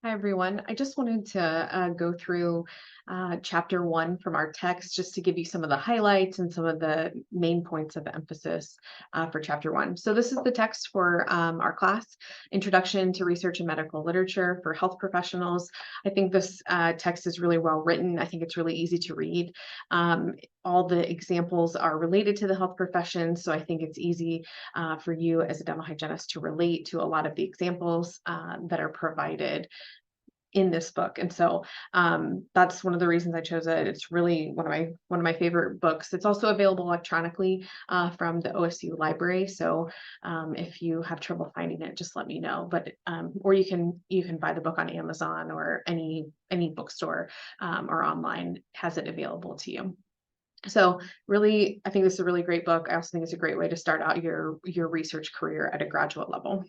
Hi, everyone. I just wanted to go through chapter one from our text just to give you some of the highlights and some of the main points of emphasis for chapter one. So, this is the text for our class, Introduction to Research and Medical Literature for Health Professionals. I think this text is really well written. I think it's really easy to read. Um, all the examples are related to the health profession, so I think it's easy for you as a dental hygienist to relate to a lot of the examples that are provided in this book. And so that's one of the reasons I chose it. It's really one of my favorite books. It's also available electronically from the OSU library. So if you have trouble finding it, just let me know. But or you can buy the book on Amazon or any bookstore or online has it available to you. So really, I think this is a really great book. I also think it's a great way to start out your research career at a graduate level.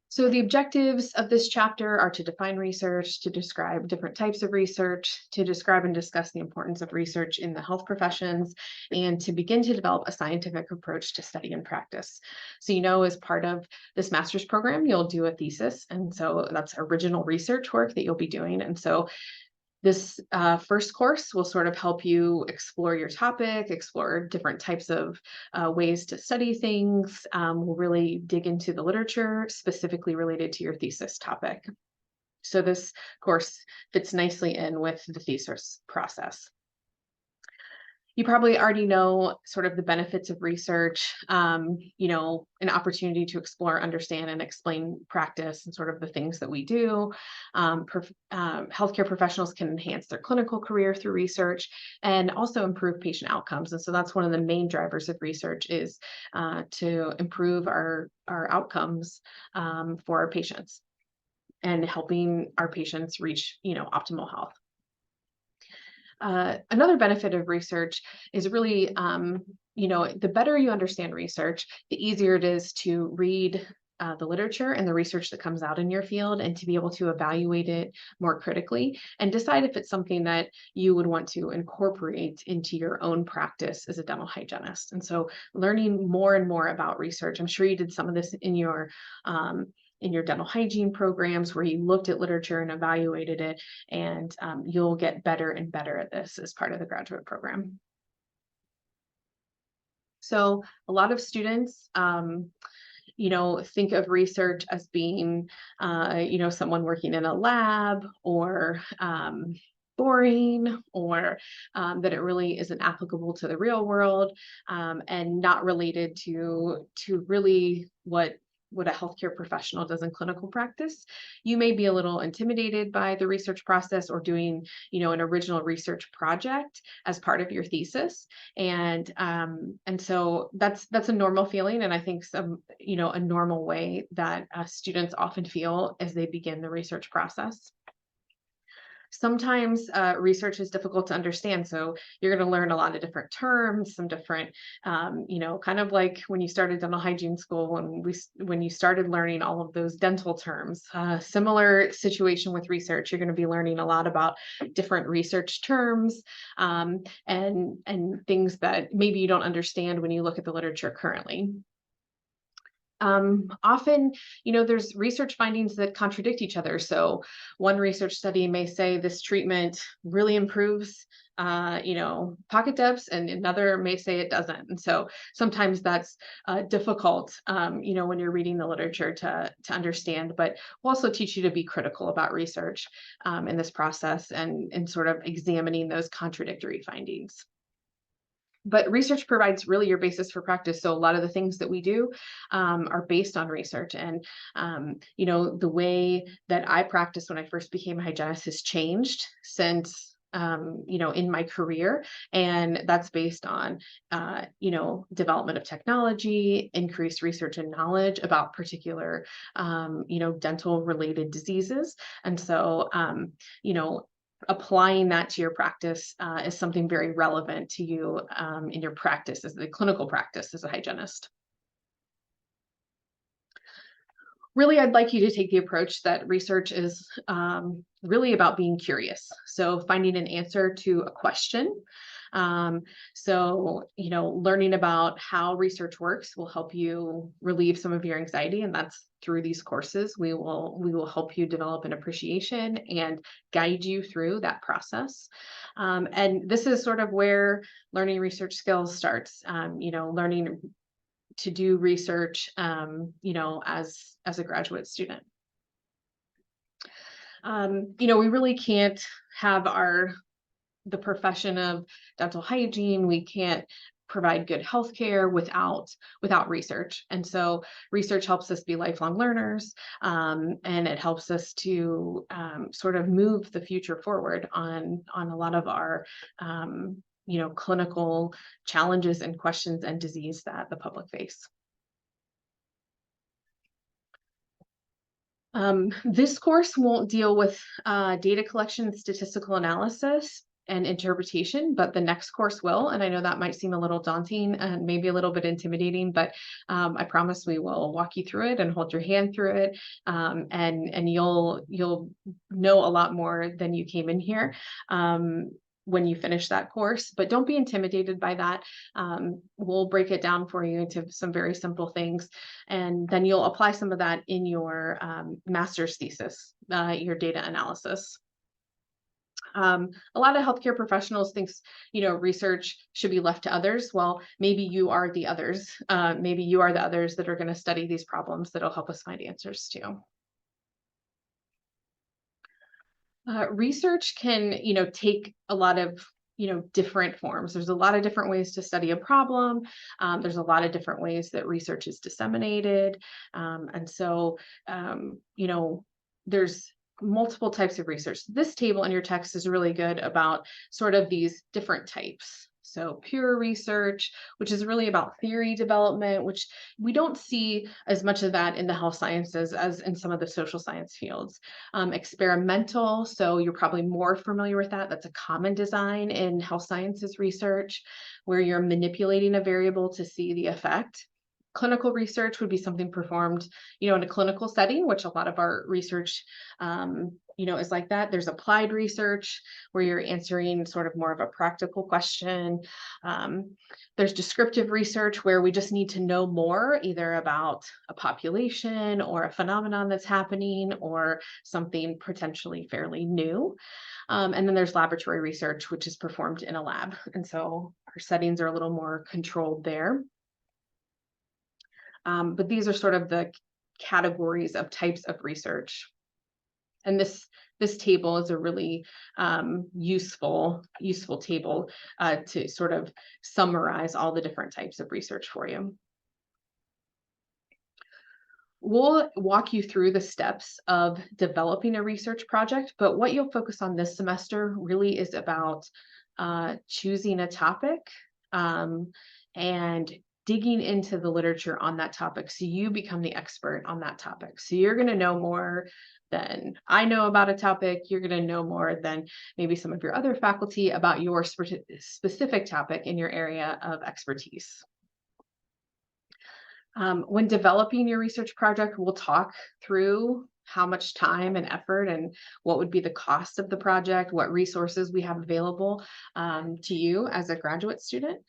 So the objectives of this chapter are to define research, to describe different types of research, to describe and discuss the importance of research in the health professions, and to begin to develop a scientific approach to study and practice. So, as part of this master's program, you'll do a thesis. And so that's original research work that you'll be doing. And so this first course will sort of help you explore your topic, explore different types of ways to study things. We'll really dig into the literature specifically related to your thesis topic. So this course fits nicely in with the thesis process. You probably already know sort of the benefits of research, an opportunity to explore, understand, and explain practice and sort of the things that we do. Healthcare professionals can enhance their clinical career through research and also improve patient outcomes. And so that's one of the main drivers of research is to improve our outcomes for our patients and helping our patients reach, optimal health. Another benefit of research is really, the better you understand research, the easier it is to read the literature and the research that comes out in your field and to be able to evaluate it more critically and decide if it's something that you would want to incorporate into your own practice as a dental hygienist. And so learning more and more about research, I'm sure you did some of this in your dental hygiene programs where you looked at literature and evaluated it, and you'll get better and better at this as part of the graduate program. So a lot of students, think of research as being, someone working in a lab or boring or that it really isn't applicable to the real world and not related to really what a healthcare professional does in clinical practice. You may be a little intimidated by the research process or doing, an original research project as part of your thesis. And so that's a normal feeling. And I think a normal way that students often feel as they begin the research process. Sometimes research is difficult to understand. So you're going to learn a lot of different terms, some different, kind of like when you started dental hygiene school, when you started learning all of those dental terms. Similar situation with research. You're going to be learning a lot about different research terms and things that maybe you don't understand when you look at the literature currently. Often, there's research findings that contradict each other. So one research study may say this treatment really improves, pocket depths, and another may say it doesn't. And so sometimes that's difficult, when you're reading the literature to understand, but we'll also teach you to be critical about research in this process and sort of examining those contradictory findings. But research provides really your basis for practice. So a lot of the things that we do are based on research. And, the way that I practiced when I first became a hygienist has changed since, in my career. And that's based on, development of technology, increased research and knowledge about particular, dental related diseases. And so, applying that to your practice is something very relevant to you in your practice as the clinical practice as a hygienist. Really, I'd like you to take the approach that research is really about being curious. So finding an answer to a question So, learning about how research works will help you relieve some of your anxiety, and that's through these courses. We will help you develop an appreciation and guide you through that process. And this is sort of where learning research skills starts. Learning to do research, as a graduate student. We really can't have the profession of dental hygiene. We can't provide good healthcare without research. And so research helps us be lifelong learners, and it helps us to sort of move the future forward on a lot of our clinical challenges and questions and disease that the public face. This course won't deal with data collection, statistical analysis, and interpretation, but the next course will. And I know that might seem a little daunting and maybe a little bit intimidating, but I promise we will walk you through it and hold your hand through it, and you'll know a lot more than you came in here. When you finish that course, but don't be intimidated by that. We'll break it down for you into some very simple things, and then you'll apply some of that in your master's thesis, your data analysis. A lot of healthcare professionals thinks, research should be left to others. Well, maybe you are the others. Maybe you are the others that are going to study these problems that'll help us find answers to. Research can, take a lot of, different forms. There's a lot of different ways to study a problem. There's a lot of different ways that research is disseminated. And so, there's multiple types of research. This table in your text is really good about sort of these different types. So pure research, which is really about theory development, which we don't see as much of that in the health sciences as in some of the social science fields. Experimental, so you're probably more familiar with that. That's a common design in health sciences research, where you're manipulating a variable to see the effect. Clinical research would be something performed, in a clinical setting, which a lot of our research, is like that. There's applied research where you're answering sort of more of a practical question. There's descriptive research where we just need to know more, either about a population or a phenomenon that's happening or something potentially fairly new. And then there's laboratory research, which is performed in a lab. And so our settings are a little more controlled there. But these are sort of the categories of types of research. And this table is a really useful table to sort of summarize all the different types of research for you. We'll walk you through the steps of developing a research project, but what you'll focus on this semester really is about choosing a topic and digging into the literature on that topic so you become the expert on that topic. So you're going to know more than I know about a topic. You're going to know more than maybe some of your other faculty about your specific topic in your area of expertise. When developing your research project, we'll talk through how much time and effort and what would be the cost of the project, what resources we have available to you as a graduate student.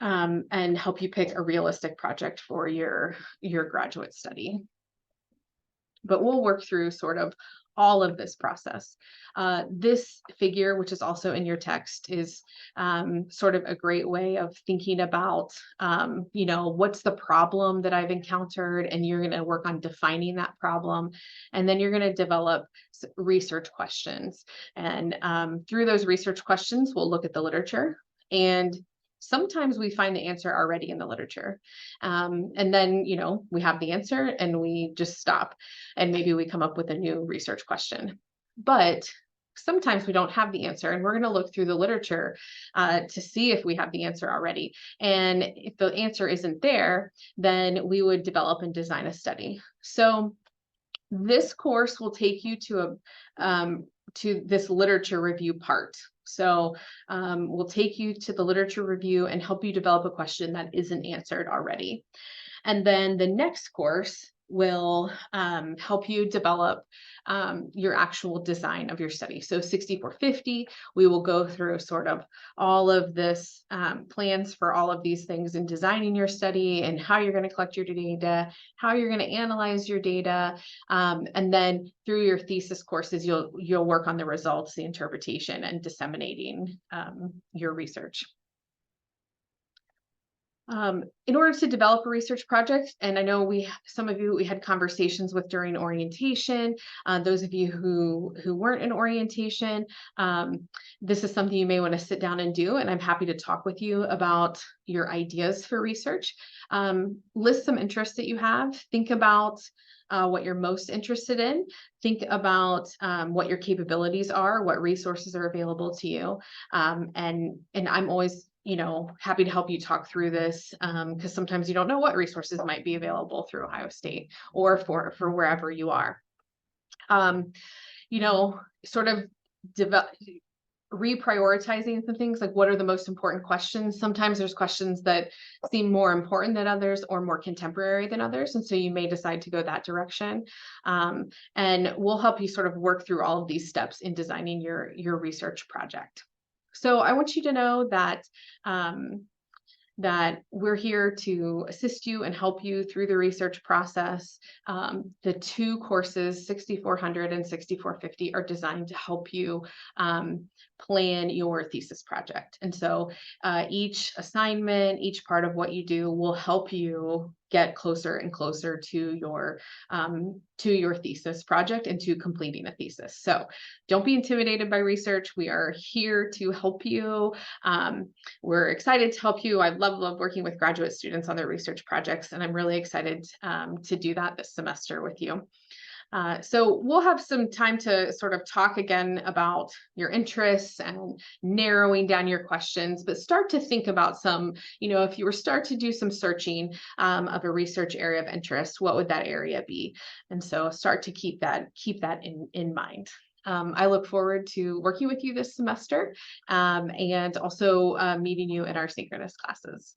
And help you pick a realistic project for your graduate study. But we'll work through sort of all of this process. This figure, which is also in your text, is sort of a great way of thinking about, what's the problem that I've encountered, and you're going to work on defining that problem. And then you're going to develop research questions. And through those research questions, we'll look at the literature, and sometimes we find the answer already in the literature. And then, we have the answer and we just stop, and maybe we come up with a new research question. But sometimes we don't have the answer, and we're going to look through the literature to see if we have the answer already. And if the answer isn't there, then we would develop and design a study. So this course will take you to this literature review part. So we'll take you to the literature review and help you develop a question that isn't answered already. And then the next course will help you develop your actual design of your study. So 6450, we will go through sort of all of this plans for all of these things in designing your study and how you're going to collect your data, how you're going to analyze your data, and then through your thesis courses, you'll work on the results, the interpretation, and disseminating your research. In order to develop a research project, and I know some of you we had conversations with during orientation, those of you who weren't in orientation, this is something you may want to sit down and do, and I'm happy to talk with you about your ideas for research. List some interests that you have. Think about what you're most interested in. Think about what your capabilities are, what resources are available to you, and I'm always happy to help you talk through this because sometimes you don't know what resources might be available through Ohio State or for wherever you are. Sort of reprioritizing some things, like what are the most important questions. Sometimes there's questions that seem more important than others or more contemporary than others, and so you may decide to go that direction. And we'll help you sort of work through all of these steps in designing your research project. So I want you to know that that we're here to assist you and help you through the research process. The two courses, 6400 and 6450, are designed to help you plan your thesis project. And so each assignment, each part of what you do will help you get closer and closer to your thesis project and to completing a thesis. So don't be intimidated by research. We are here to help you. We're excited to help you. I love working with graduate students on their research projects, and I'm really excited to do that this semester with you. So we'll have some time to sort of talk again about your interests and narrowing down your questions, but start to think about some, if you were start to do some searching of a research area of interest, what would that area be? And so start to keep that in mind. I look forward to working with you this semester and also meeting you in our synchronous classes.